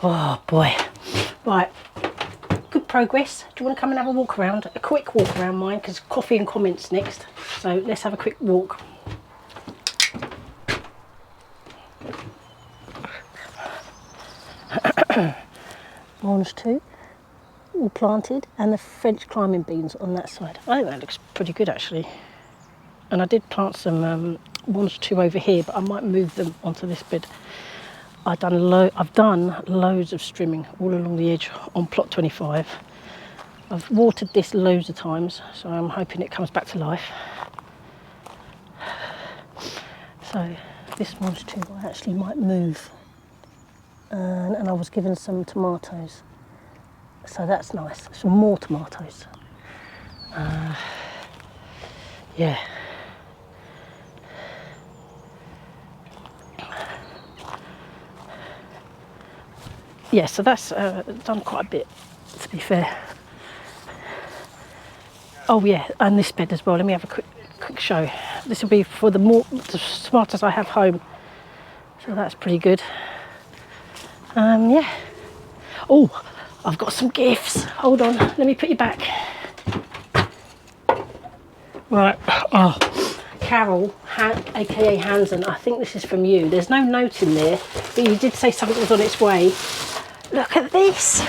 Oh boy. Right. Good progress. Do you want to come and have a walk around? A quick walk around mine, because coffee and comments next. So let's have a quick walk. Orange too, all planted, and the French climbing beans on that side. I think that looks pretty good actually. And I did plant some ones too over here, but I might move them onto this bed. I've done loads of strimming all along the edge on plot 25. I've watered this loads of times, so I'm hoping it comes back to life. So this one's too, I actually might move. And I was given some tomatoes, so that's nice. Some more tomatoes. Yeah. Yeah, so that's done quite a bit, to be fair. Oh yeah, and this bed as well. Let me have a quick show. This will be for the tomatoes I have home, so that's pretty good. Yeah. Oh, I've got some gifts. Hold on, let me put you back. Right. Oh, Carol, aka handzon. I think this is from you. There's no note in there, but you did say something was on its way. Look at this.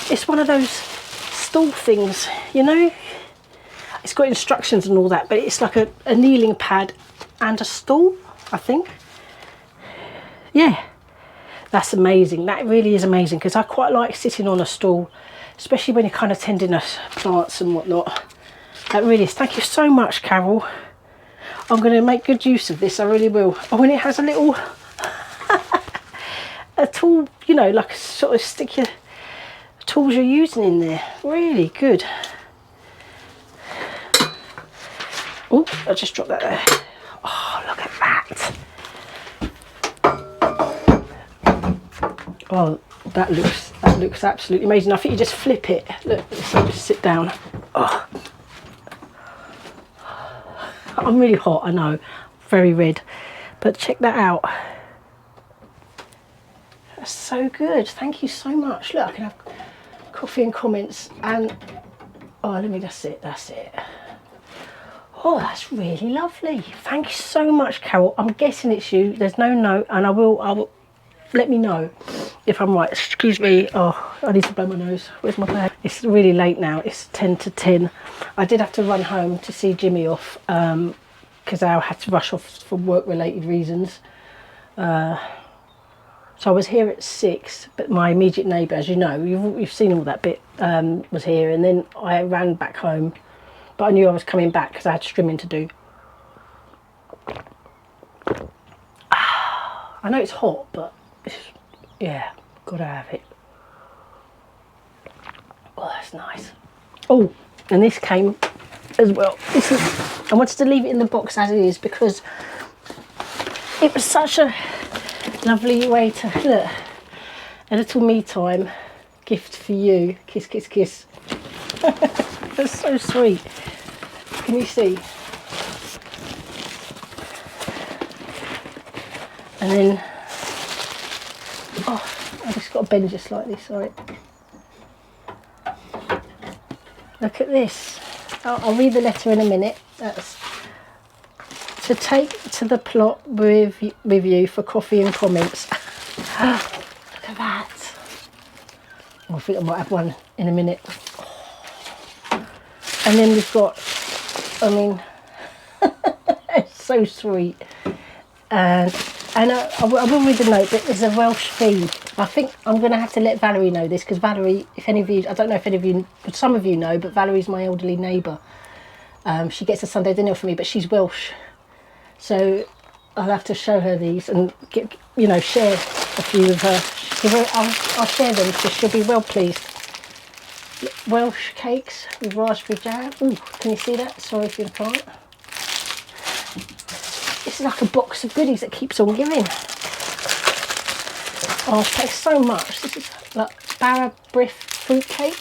It's one of those stool things, you know. It's got instructions and all that, but it's like a kneeling pad and a stool, I think. Yeah, that's amazing. That really is amazing, because I quite like sitting on a stool, especially when you're kind of tending to plants and whatnot. That really is. Thank you so much, Carol. I'm going to make good use of this, I really will. Oh, and it has a little a tool, you know, like sort of stick your tools you're using in there. Really good. Oh, I just dropped that there. Oh, look at that. Oh, that looks absolutely amazing. I think you just flip it. Look, so just sit down. Oh. I'm really hot, I know, very red, but check that out. That's so good. Thank you so much. Look, I can have coffee and comments, and oh, let me just sit. That's it. Oh, that's really lovely. Thank you so much, Carol. I'm guessing it's you. There's no note, and I will let me know if I'm right. Excuse me. Oh, I need to blow my nose. Where's my bag? It's really late now. It's 10 to 10. I did have to run home to see Jimmy off because I had to rush off for work-related reasons. So I was here at 6, but my immediate neighbour, as you know, you've seen all that bit, was here, and then I ran back home. But I knew I was coming back because I had strimming to do. I know it's hot, but it's, yeah, gotta have it. Oh, that's nice. Oh, and this came as well. This is, I wanted to leave it in the box as it is because it was such a lovely way to look. A little me time gift for you. Kiss, kiss, kiss. That's so sweet. Can you see? And then, oh, I just got to bend just slightly, sorry. Look at this. I'll read the letter in a minute. That's to take to the plot with you for coffee and comments. Look at that. I think I might have one in a minute. And then we've got, I mean, it's so sweet. And I will read the note, but there's a Welsh theme. I think I'm going to have to let Valerie know this, because Valerie, if any of you, I don't know if any of you, but some of you know, but Valerie's my elderly neighbour. She gets a Sunday dinner for me, but she's Welsh. So I'll have to show her these and get, you know, share a few of her. I'll share them, so she'll be well pleased. Welsh cakes with raspberry jam. Ooh, can you see that? Sorry if you can't. This is like a box of goodies that keeps on giving. Oh, thanks so much. This is like Barra Briff fruit cake.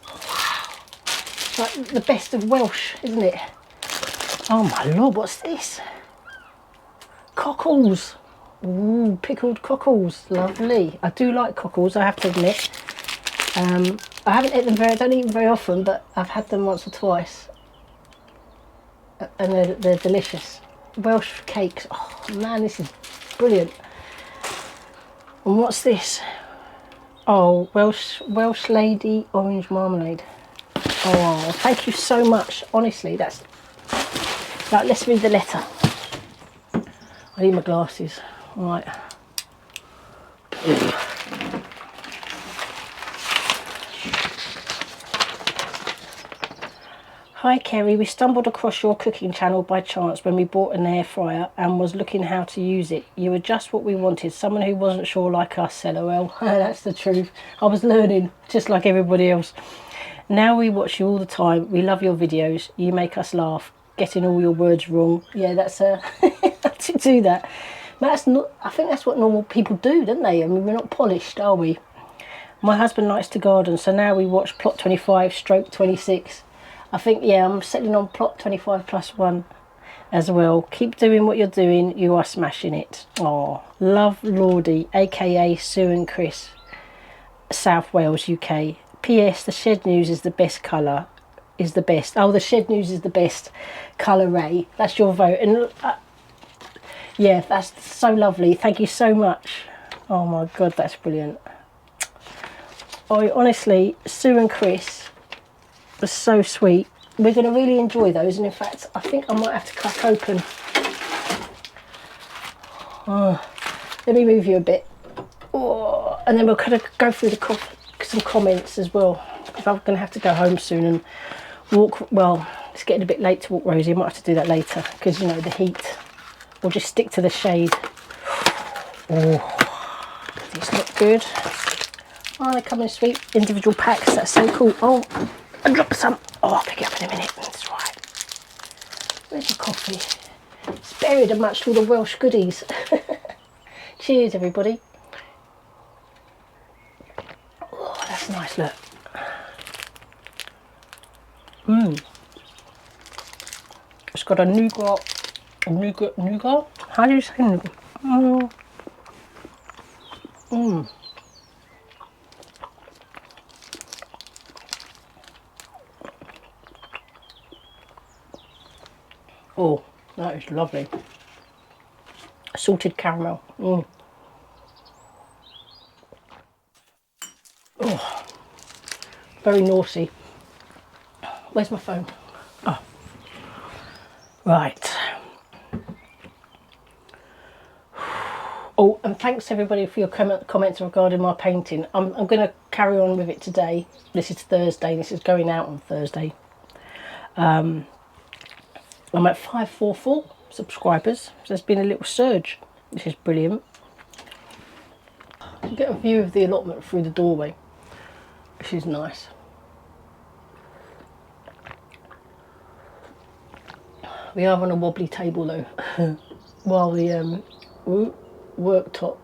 Wow. It's like the best of Welsh, isn't it? Oh my lord, what's this? Cockles. Ooh, pickled cockles, lovely. I do like cockles, I have to admit. I haven't eaten them I don't eat them very often, but I've had them once or twice. And they're delicious. Welsh cakes, oh man, this is brilliant. And what's this? Oh, Welsh Lady orange marmalade. Oh, thank you so much. Honestly, that's... Right, let's read the letter. I need my glasses. All right. Hi Kerry, we stumbled across your cooking channel by chance when we bought an air fryer and was looking how to use it. You were just what we wanted, someone who wasn't sure like us, LOL. That's the truth. I was learning, just like everybody else. Now we watch you all the time. We love your videos. You make us laugh. Getting all your words wrong. Yeah, that's to do that. But that's not, I think that's what normal people do, don't they? I mean, we're not polished, are we? My husband likes to garden, so now we watch plot 25 stroke 26. I think, yeah, I'm settling on plot 25 plus 1 as well. Keep doing what you're doing. You are smashing it. Oh, love Lordy, aka Sue and Chris, South Wales, UK. P.S. The shed news is the best colour. Is the best. Oh, the shed news is the best colour, Ray. That's your vote. And yeah, that's so lovely. Thank you so much. Oh my God, that's brilliant. I honestly, Sue and Chris, was so sweet. We're going to really enjoy those, and in fact I think I might have to crack open. Let me move you a bit. Oh, and then we'll kind of go through some comments as well, because I'm going to have to go home soon and walk. Well, it's getting a bit late to walk Rosie. I might have to do that later because, you know, the heat. We'll just stick to the shade. Oh, these look good. Oh, they come in sweet individual packs. That's so cool. Oh, I dropped some. Oh, I'll pick it up in a minute. That's right. Where's your coffee? It's buried amongst all the Welsh goodies. Cheers, everybody. Oh, that's nice, look. It's got a nougat. How do you say nougat? Oh, that is lovely. Salted caramel. Oh, very naughty. Where's my phone? Oh, right. Oh, and thanks everybody for your comments regarding my painting. I'm going to carry on with it today. This is Thursday. This is going out on Thursday. I'm at 544 subscribers, so there's been a little surge, which is brilliant. You get a view of the allotment through the doorway, which is nice. We are on a wobbly table though, while the worktop,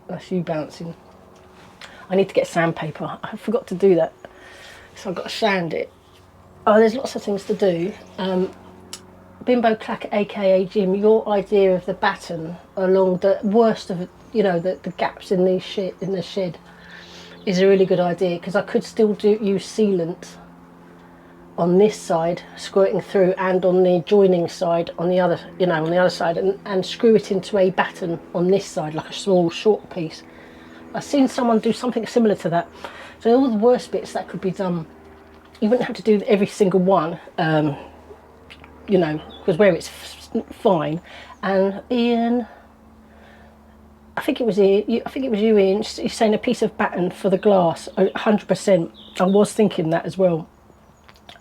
that's you bouncing. I need to get sandpaper. I forgot to do that, so I've got to sand it. Oh, there's lots of things to do. Bimbo Clack, aka Jim, your idea of the batten along the worst of, you know, the gaps in the shed is a really good idea, because I could still use sealant on this side, squirting through, and on the joining side on the other, you know, on the other side, and screw it into a batten on this side, like a small short piece. I've seen someone do something similar to that. So all the worst bits that could be done, you wouldn't have to do every single one. You know, because where it's fine. And Ian, I think it was you, Ian, you're saying a piece of batten for the glass. 100%. I was thinking that as well.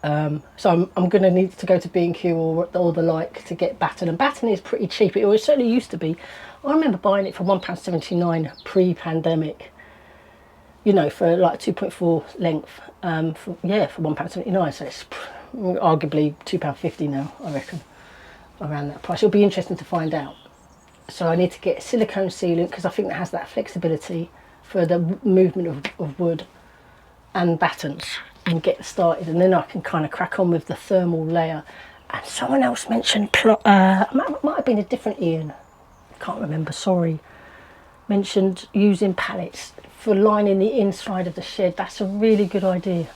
So I'm going to need to go to B&Q or the like to get batten. And batten is pretty cheap. It certainly used to be. I remember buying it for £1.79 pre-pandemic. You know, for like 2.4 length. For £1.79. So it's arguably £2.50 now, I reckon, around that price. It'll be interesting to find out. So I need to get silicone sealant, because I think that has that flexibility for the movement of wood and battens, and get started, and then I can kind of crack on with the thermal layer. And someone else mentioned might have been a different Ian, can't remember, sorry, mentioned using pallets for lining the inside of the shed. That's a really good idea.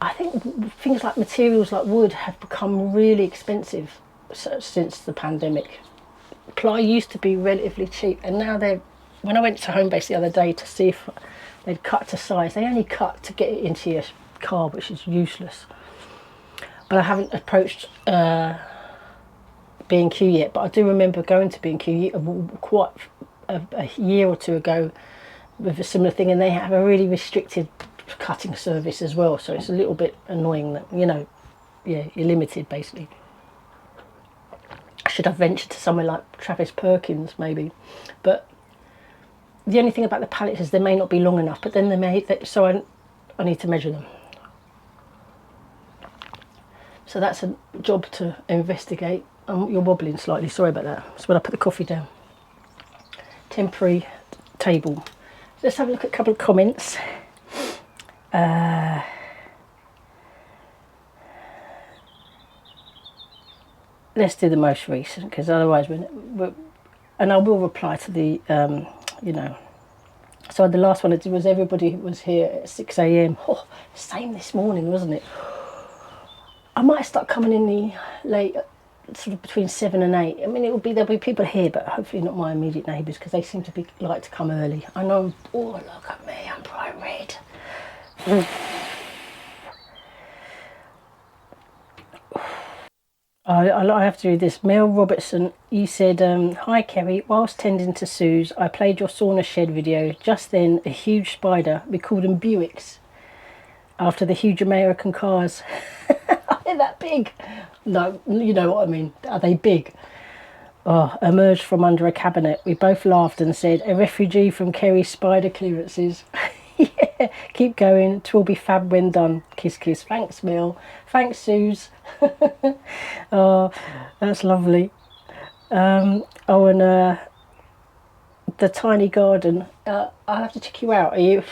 I think things like materials like wood have become really expensive since the pandemic. Ply used to be relatively cheap, and now they're, when I went to Homebase the other day to see if they'd cut to size, they only cut to get it into your car, which is useless. But I haven't approached B&Q yet, but I do remember going to B&Q quite a year or two ago with a similar thing, and they have a really restricted cutting service as well, so it's a little bit annoying that, you know, yeah, you're limited basically. Should have ventured to somewhere like Travis Perkins maybe, but the only thing about the pallets is they may not be long enough, but then they may, so I need to measure them. So that's a job to investigate. You're wobbling slightly, sorry about that. That's when I put the coffee down. Temporary table. Let's have a look at a couple of comments. Let's do the most recent, because otherwise and I will reply to the you know. So the last one I did was everybody was here at 6 AM. Oh, same this morning, wasn't it? I might start coming in the late, sort of between 7 and 8. I mean, there'll be people here, but hopefully not my immediate neighbours, because they seem to like to come early. I know. Oh, look at me, I'm bright red. I have to do this. Mel Robertson, you said, hi Kerry, whilst tending to Sue's, I played your sauna shed video. Just then, a huge spider, we called them Buicks, after the huge American cars. Are they that big? No, you know what I mean. Are they big? Oh, emerged from under a cabinet. We both laughed and said, a refugee from Kerry's spider clearances. Yeah, keep going. 'Twill be fab when done. Kiss, kiss. Thanks, Mel. Thanks, Suze. Oh, that's lovely. Oh, and the tiny garden. I'll have to check you out. Are you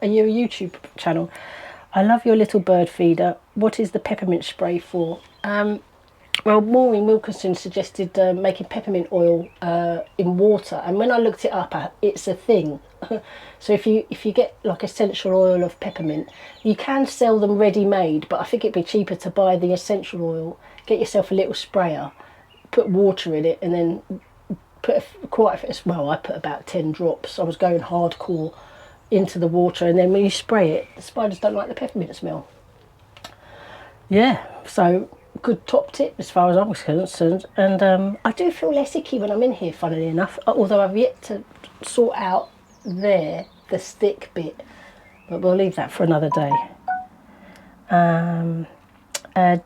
a YouTube channel? I love your little bird feeder. What is the peppermint spray for? Well, Maureen Wilkinson suggested making peppermint oil in water, and when I looked it up, it's a thing. So if you get like essential oil of peppermint, you can sell them ready-made, but I think it'd be cheaper to buy the essential oil, get yourself a little sprayer, put water in it, and then put I put about 10 drops. I was going hardcore into the water, and then when you spray it, the spiders don't like the peppermint smell. Yeah, so good top tip as far as I'm concerned. And I do feel less icky when I'm in here, funnily enough, although I've yet to sort out the stick bit, but we'll leave that for another day.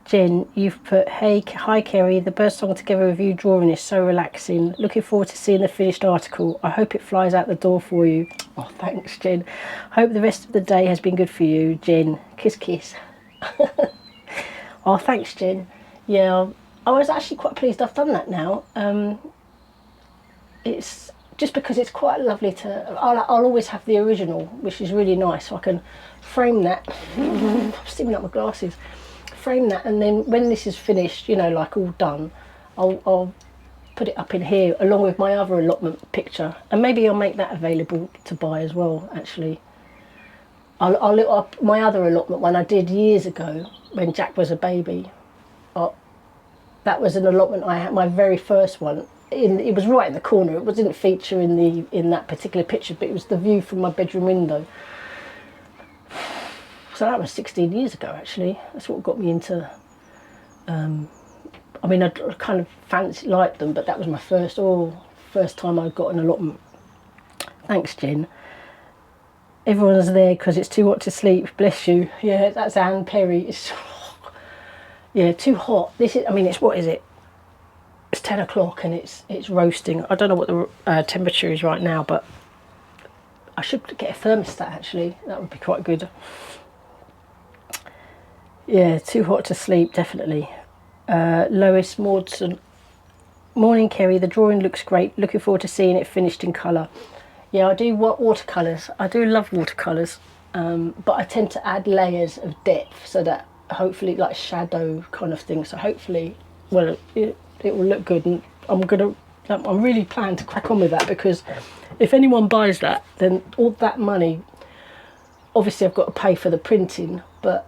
Jen, you've put, hey, hi Kerry, the bird song together with you drawing is so relaxing. Looking forward to seeing the finished article. I hope it flies out the door for you. Oh, thanks, Jen. Hope the rest of the day has been good for you, Jen. Kiss, kiss. Oh, thanks, Jen. Yeah, I was actually quite pleased I've done that now. It's just because it's quite lovely to... I'll always have the original, which is really nice, so I can frame that. I'm steaming up my glasses. Frame that, and then when this is finished, you know, like all done, I'll put it up in here along with my other allotment picture, and maybe I'll make that available to buy as well. Actually, I'll look up my other allotment one I did years ago when Jack was a baby. That was an allotment I had, my very first one. It was right in the corner. It didn't feature in that particular picture, but it was the view from my bedroom window. So that was 16 years ago, actually. That's what got me into... I mean, I kind of liked them, but that was my first time I got an allotment. Thanks, Jen. Everyone's there because it's too hot to sleep. Bless you. Yeah, that's Anne Perry. It's, yeah, too hot. This is... I mean, what is it? It's 10 o'clock and it's roasting. I don't know what the temperature is right now, but I should get a thermostat, actually. That would be quite good. Yeah, too hot to sleep, definitely. Lois Maudson. Morning, Kerry. The drawing looks great. Looking forward to seeing it finished in colour. Yeah, I do watercolours. I do love watercolours, but I tend to add layers of depth so that hopefully, like shadow kind of thing. So hopefully, well, it will look good, and I'm going to I'm really planning to crack on with that, because if anyone buys that, then all that money, obviously I've got to pay for the printing, but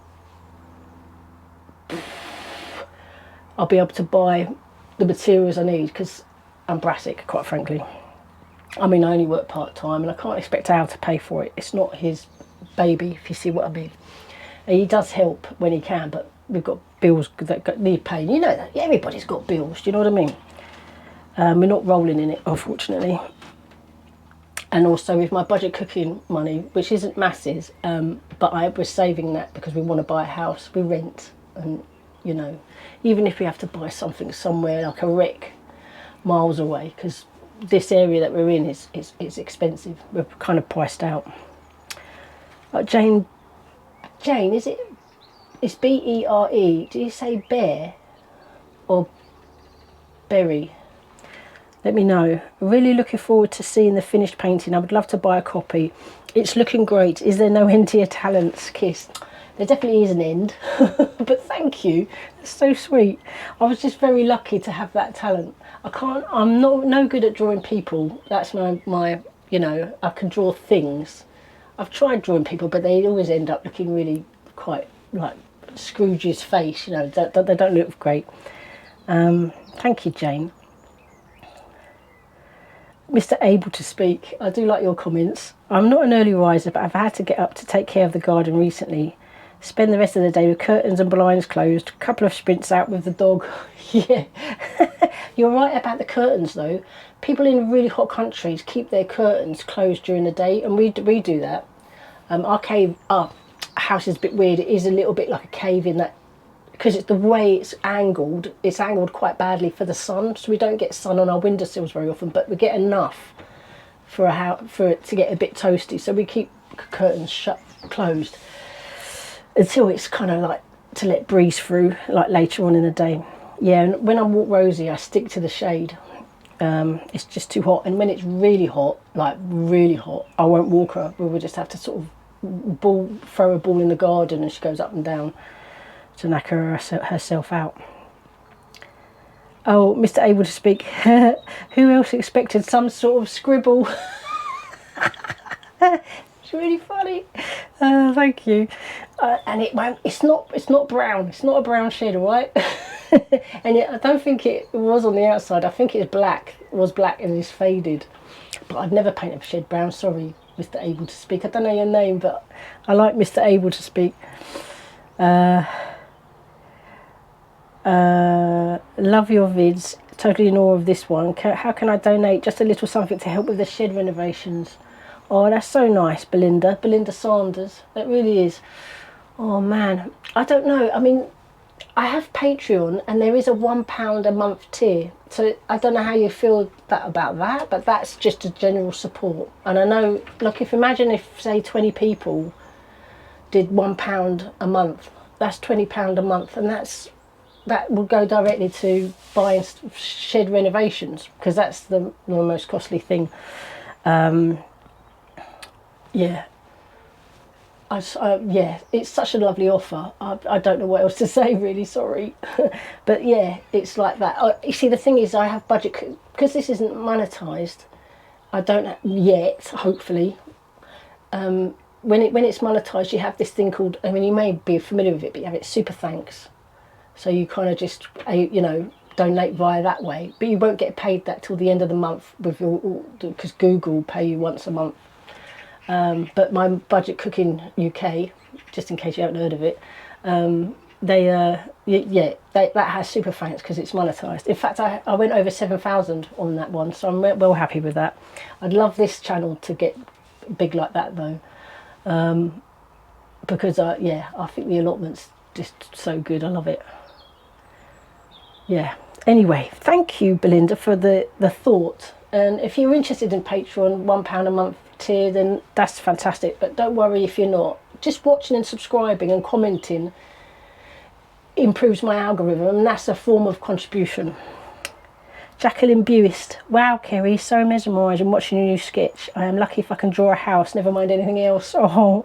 I'll be able to buy the materials I need, because I'm brassic, quite frankly. I mean, I only work part-time and I can't expect Al to pay for it. It's not his baby, if you see what I mean. He does help when he can, but we've got bills that need paying. You know that. Everybody's got bills, do you know what I mean? We're not rolling in it, unfortunately. And also with my budget cooking money, which isn't masses, but we're saving that because we want to buy a house. We rent, and, you know, even if we have to buy something somewhere like a wreck miles away, because this area that we're in is expensive. We're kind of priced out. Jane, is it? It's B-E-R-E. Do you say bear or berry? Let me know. Really looking forward to seeing the finished painting. I would love to buy a copy. It's looking great. Is there no end to your talents? Kiss. There definitely is an end, but thank you. That's so sweet. I was just very lucky to have that talent. I'm no good at drawing people. That's my you know, I can draw things. I've tried drawing people, but they always end up looking really quite like Scrooge's face, you know, they don't look great. Thank you, Jane. Mr. Able to Speak, I do like your comments. I'm not an early riser, but I've had to get up to take care of the garden recently. Spend the rest of the day with curtains and blinds closed. A couple of sprints out with the dog. Yeah, you're right about the curtains though. People in really hot countries keep their curtains closed during the day, and we do that. Our house is a bit weird. It is a little bit like a cave in that, because it's the way it's angled quite badly for the sun, so we don't get sun on our windowsills very often, but we get enough for it to get a bit toasty, so we keep curtains closed until it's kind of like to let breeze through, like later on in the day. Yeah, and when I walk Rosie, I stick to the shade. It's just too hot, and when it's really hot, like really hot, I won't walk her. We will just have to sort of throw a ball in the garden, and she goes up and down to knock herself out. Oh, Mr. Able to Speak. Who else expected some sort of scribble? It's really funny. Thank you. And it's not brown. It's not a brown shed, all right? And yet I don't think it was on the outside. I think it's black. It was black and it's faded. But I'd never paint a shed brown. Sorry, Mr. Able to Speak. I don't know your name, but I like Mr. Able to Speak. Love your vids. Totally in awe of this one. How can I donate just a little something to help with the shed renovations? Oh, that's so nice, Belinda Sanders. That really is. Oh man, I don't know. I mean, I have Patreon, and there is a £1 a month tier, so I don't know how you feel about that, but that's just a general support. And I know, look, imagine if say 20 people did £1 a month, that's £20 a month, and that will go directly to buying shed renovations, because that's the most costly thing. Yeah. Yeah, it's such a lovely offer. I don't know what else to say, really, sorry. But yeah, it's like that. You see, the thing is, I have budget, because this isn't monetised. I don't yet, hopefully. When it's monetised, you have this thing called, I mean, you may be familiar with it, but you have it super thanks. So you kind of just, you know, donate via that way, but you won't get paid that till the end of the month with because Google will pay you once a month. But my Budget Cooking UK, just in case you haven't heard of it, that has super thanks because it's monetised. In fact, I went over 7,000 on that one, so I'm well happy with that. I'd love this channel to get big like that though, because I think the allotment's just so good. I love it. Yeah. Anyway, thank you, Belinda, for the thought. And if you're interested in Patreon, £1 a month tier, then that's fantastic. But don't worry if you're not. Just watching and subscribing and commenting improves my algorithm, and that's a form of contribution. Jacqueline Buist. Wow, Kerry, so mesmerising watching your new sketch. I am lucky if I can draw a house, never mind anything else. Oh,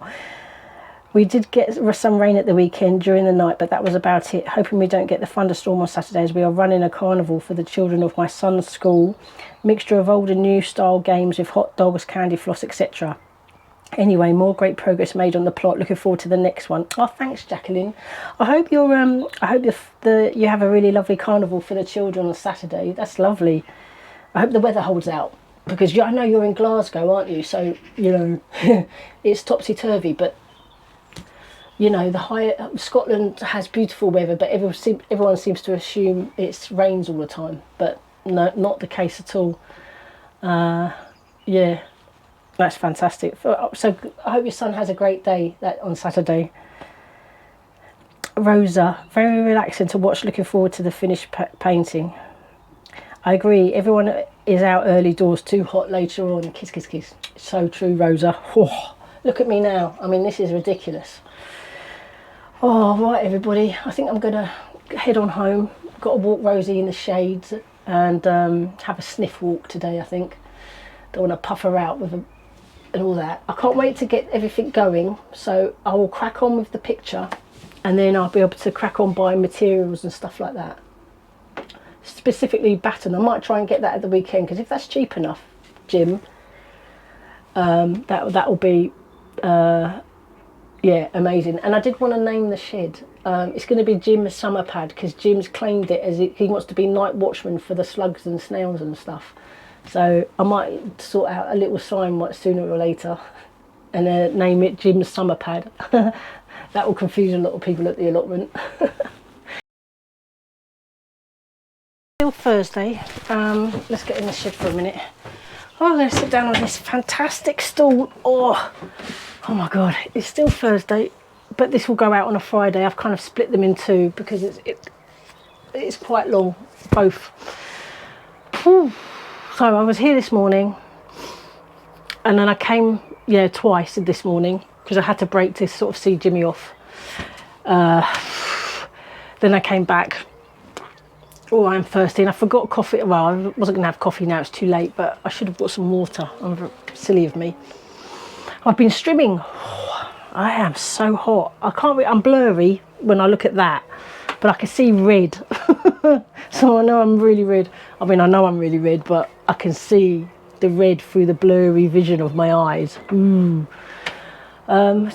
We did get some rain at the weekend during the night, but that was about it. Hoping we don't get the thunderstorm on Saturday, as we are running a carnival for the children of my son's school. Mixture of old and new style games with hot dogs, candy floss, etc. Anyway, more great progress made on the plot. Looking forward to the next one. Oh, thanks, Jacqueline. I hope you have a really lovely carnival for the children on Saturday. That's lovely. I hope the weather holds out, because I know you're in Glasgow, aren't you? So, you know, it's topsy-turvy, but you know, Scotland has beautiful weather, but everyone seems to assume it rains all the time. But no, not the case at all. Yeah, that's fantastic. So I hope your son has a great day on Saturday. Rosa, very relaxing to watch. Looking forward to the finished painting. I agree. Everyone is out early doors, too hot later on. Kiss, kiss, kiss. So true, Rosa. Oh, look at me now. I mean, this is ridiculous. Oh, right, everybody. I think I'm going to head on home. Got to walk Rosie in the shades and have a sniff walk today, I think. Don't want to puff her out and all that. I can't wait to get everything going. So I will crack on with the picture, and then I'll be able to crack on buying materials and stuff like that. Specifically batten. I might try and get that at the weekend, because if that's cheap enough, Jim, that will be... yeah, amazing. And I did want to name the shed. It's going to be Jim's summer pad, because Jim's claimed it as he wants to be night watchman for the slugs and snails and stuff. So I might sort out a little sign sooner or later and name it Jim's summer pad. That will confuse a lot of people at the allotment. Still Thursday. Let's get in the shed for a minute. Oh, I'm going to sit down on this fantastic stool. Oh my God, it's still Thursday, but this will go out on a Friday. I've kind of split them in two because it's quite long, both. Whew. So I was here this morning, and then I came, twice this morning, because I had to break to sort of see Jimmy off. Then I came back. Oh, I'm thirsty, and I forgot coffee. Well, I wasn't going to have coffee now, it's too late, but I should have brought some water. Silly of me. I've been strimming. I am so hot. I'm blurry when I look at that, but I can see red. So I know I'm really red. I mean, I know I'm really red, but I can see the red through the blurry vision of my eyes. So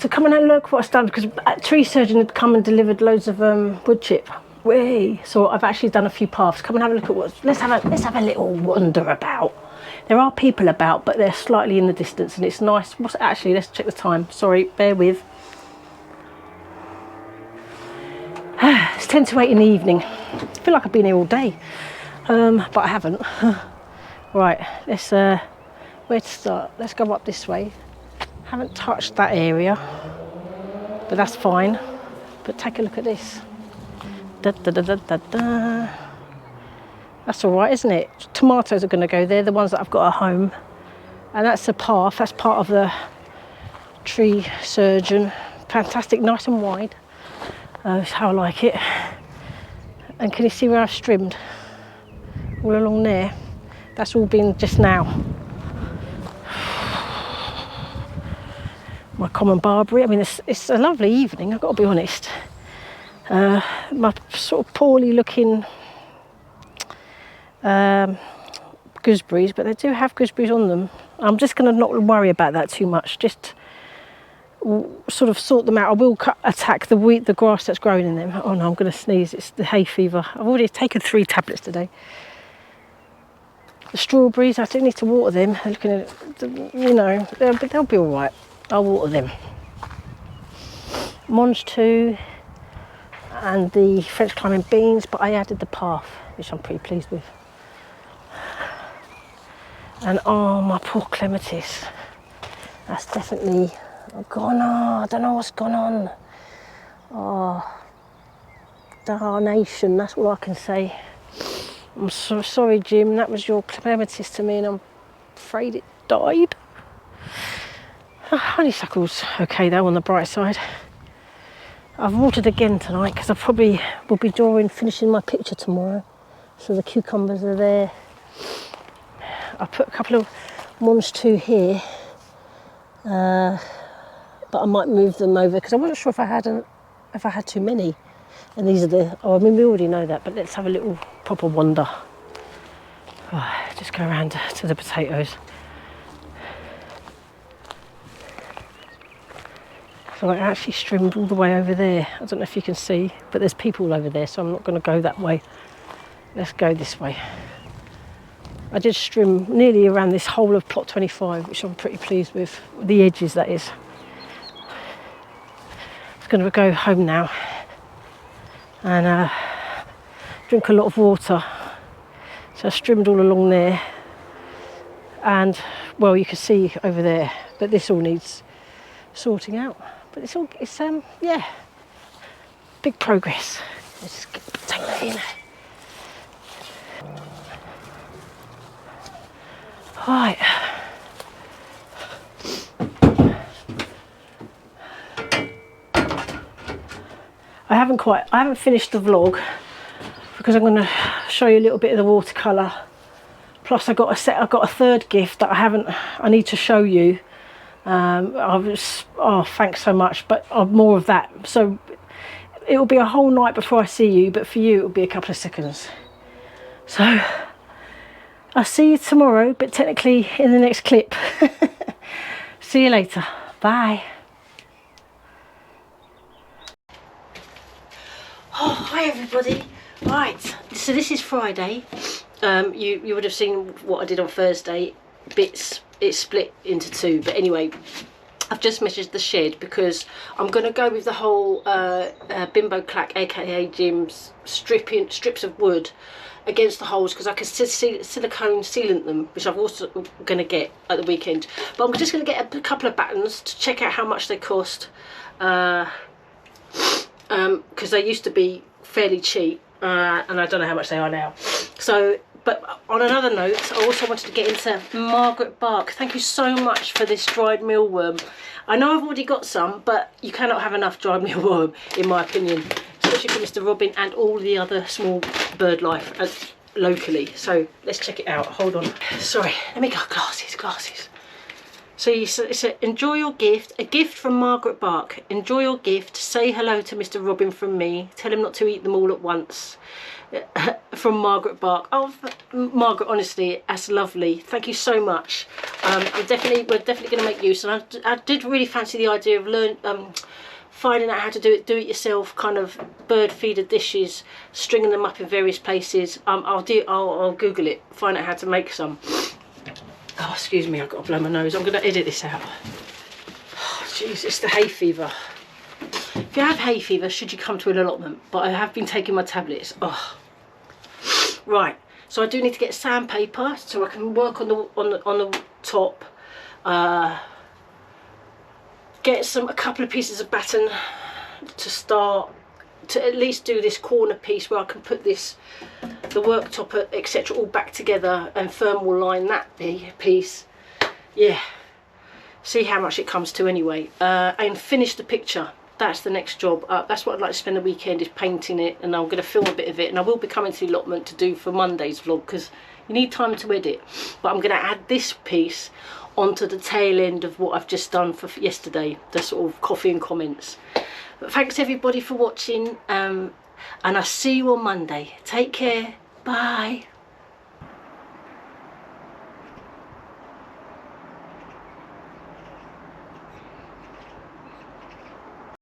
come and look what I've done, because a tree surgeon had come and delivered loads of wood chip. Way. So I've actually done a few paths. Come and have a look at let's have a little wander about. There are people about, but they're slightly in the distance, and it's nice. Let's check the time. Sorry, bear with. It's 10 to 8 in the evening. I feel like I've been here all day, but I haven't. Right, let's where to start? Let's go up this way. Haven't touched that area, but that's fine. But take a look at this. Da, da, da, da, da, da. That's all right, isn't it? Tomatoes are going to go there, the ones that I've got at home. And that's the path. That's part of the tree surgeon. Fantastic, nice and wide. That's how I like it. And can you see where I've strimmed? All along there. That's all been just now. My common barberry. I mean, it's a lovely evening, I've got to be honest. My sort of poorly looking gooseberries, but they do have gooseberries on them. I'm just going to not worry about that too much, just sort of sort them out. I will attack the grass that's growing in them. Oh no, I'm going to sneeze, it's the hay fever. I've already taken 3 tablets today. The strawberries, I do need to water them. They're looking at it, they'll be all right. I'll water them. Mons 2 and the French climbing beans, but I added the path, which I'm pretty pleased with. And oh, my poor clematis, that's definitely gone on. I don't know what's gone on. Oh, darnation, that's all I can say. I'm so sorry, Jim, that was your clematis to me, and I'm afraid it died. Honeysuckle's okay though, on the bright side. I've watered again tonight because I probably will be finishing my picture tomorrow. So the cucumbers are there. I put a couple of Mons 2 here. but I might move them over because I wasn't sure if I had too many. And these are the, oh, I mean, we already know that, but let's have a little proper wander. Oh, just go around to the potatoes. So I actually strimmed all the way over there. I don't know if you can see, but there's people over there, so I'm not going to go that way. Let's go this way. I did strim nearly around this whole of plot 25, which I'm pretty pleased with. The edges, that is. I'm going to go home now and drink a lot of water. So I strimmed all along there, and well, you can see over there, but this all needs sorting out. But it's yeah, big progress. Let's just take that in. Right. I haven't finished the vlog because I'm going to show you a little bit of the watercolour. Plus I've got a third gift that I need to show you. Thanks so much, but more of that. So it'll be a whole night before I see you, but for you it'll be a couple of seconds. So I'll see you tomorrow, but technically in the next clip. See you later. Bye. Oh, hi everybody. Right, so this is Friday. You would have seen what I did on Thursday. Bits, it's split into two, but anyway, I've just measured the shed because I'm going to go with the whole bimbo clack, aka Jim's strips of wood against the holes, because I can silicone sealant them, which I'm also going to get at the weekend. But I'm just going to get a couple of battens to check out how much they cost, because they used to be fairly cheap, and I don't know how much they are now. So, but on another note, I also wanted to get into Margaret Bark. Thank you so much for this dried mealworm. I know I've already got some, but you cannot have enough dried mealworm, in my opinion, especially for Mr. Robin and all the other small bird life locally. So let's check it out. Hold on. Sorry, let me go. Glasses. So it's enjoy your gift, a gift from Margaret Bark. Enjoy your gift. Say hello to Mr. Robin from me. Tell him not to eat them all at once. From Margaret Bark. Oh, Margaret, honestly, that's lovely. Thank you so much. We're definitely going to make use. And I did really fancy the idea of finding out how to do it yourself kind of bird feeder dishes, stringing them up in various places. I'll Google it, find out how to make some. Oh, excuse me, I've got to blow my nose. I'm going to edit this out. Oh, jeez, it's the hay fever. If you have hay fever, should you come to an allotment? But I have been taking my tablets. Oh. Right, so I do need to get sandpaper so I can work on the top. Get a couple of pieces of batten to start to at least do this corner piece where I can put the worktop, etc., all back together, and thermal line that piece. Yeah, see how much it comes to anyway, and finish the picture. That's the next job. That's what I'd like to spend the weekend, is painting it, and I'm going to film a bit of it, and I will be coming to the allotment to do for Monday's vlog because you need time to edit. But I'm going to add this piece onto the tail end of what I've just done for yesterday, the sort of coffee and comments. But thanks everybody for watching, and I'll see you on Monday. Take care. Bye.